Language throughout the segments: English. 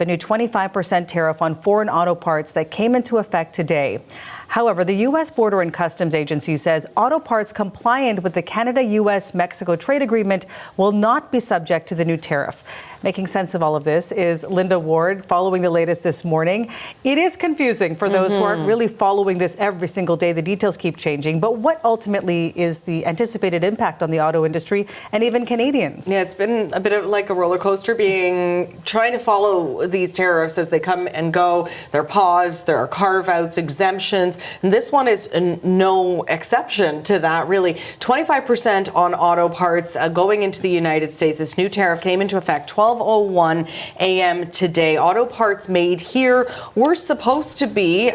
a new 25% tariff on foreign auto parts that came into effect today. However, the U.S. Border and Customs Agency says auto parts compliant with the Canada-U.S.-Mexico trade agreement will not be subject to the new tariff. Making sense of all of this is Linda Ward, following the latest this morning. It is confusing for those who aren't really following this every single day. The details keep changing. But what ultimately is the anticipated impact on the auto industry and even Canadians? Yeah, it's been a bit of like a roller coaster trying to follow these tariffs as they come and go. They're paused, there are carve-outs, exemptions, and this one is no exception to that, really. 25% on auto parts going into the United States. This new tariff came into effect 12:01 a.m. today. Auto parts made here were supposed to be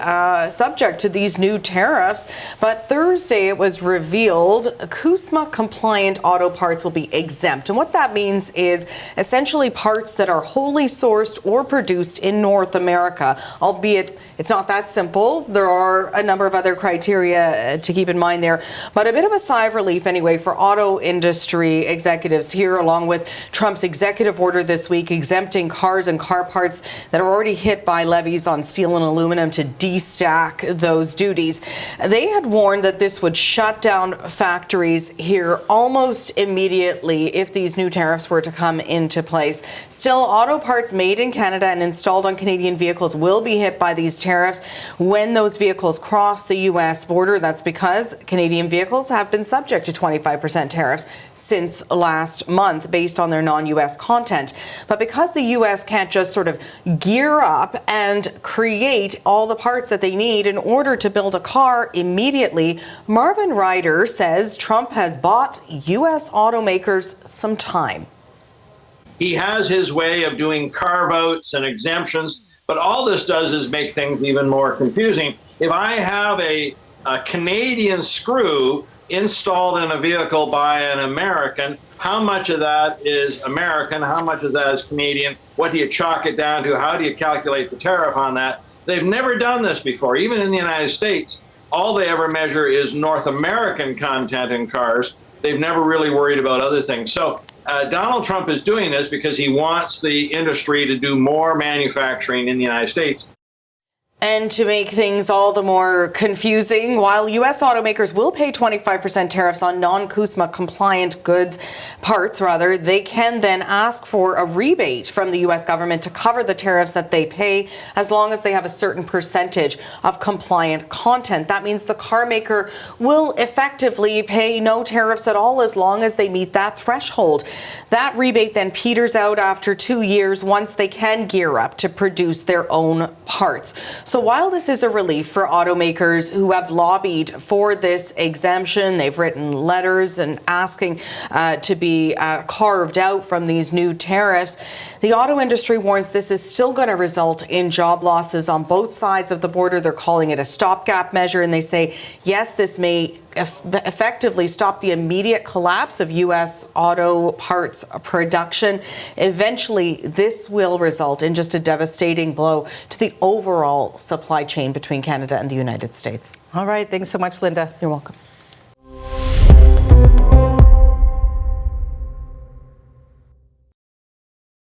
subject to these new tariffs, but Thursday it was revealed CUSMA-compliant auto parts will be exempt. And what that means is essentially parts that are wholly sourced or produced in North America, albeit it's not that simple. There are a number of other criteria to keep in mind there, but a bit of a sigh of relief anyway for auto industry executives here, along with Trump's executive order this week exempting cars and car parts that are already hit by levies on steel and aluminum to destack those duties. They had warned that this would shut down factories here almost immediately if these new tariffs were to come into place. Still, auto parts made in Canada and installed on Canadian vehicles will be hit by these tariffs when those vehicles cross the U.S. border. That's because Canadian vehicles have been subject to 25% tariffs since last month based on their non-U.S. content. But because the U.S. can't just sort of gear up and create all the parts that they need in order to build a car immediately, Marvin Ryder says Trump has bought U.S. automakers some time. He has his way of doing carve-outs and exemptions, but all this does is make things even more confusing. If I have a Canadian screw installed in a vehicle by an American, how much of that is American? How much of that is Canadian? What do you chalk it down to? How do you calculate the tariff on that? They've never done this before. Even in the United States, all they ever measure is North American content in cars. They've never really worried about other things. So Donald Trump is doing this because he wants the industry to do more manufacturing in the United States. And to make things all the more confusing, while U.S. automakers will pay 25% tariffs on non-CUSMA compliant goods, they can then ask for a rebate from the U.S. government to cover the tariffs that they pay as long as they have a certain percentage of compliant content. That means the car maker will effectively pay no tariffs at all as long as they meet that threshold. That rebate then peters out after 2 years once they can gear up to produce their own parts. So while this is a relief for automakers who have lobbied for this exemption, they've written letters and asking to be carved out from these new tariffs, the auto industry warns this is still going to result in job losses on both sides of the border. They're calling it a stopgap measure, and they say, yes, this may effectively stop the immediate collapse of U.S. auto parts production. Eventually, this will result in just a devastating blow to the overall supply chain between Canada and the United States. All right. Thanks so much, Linda. You're welcome.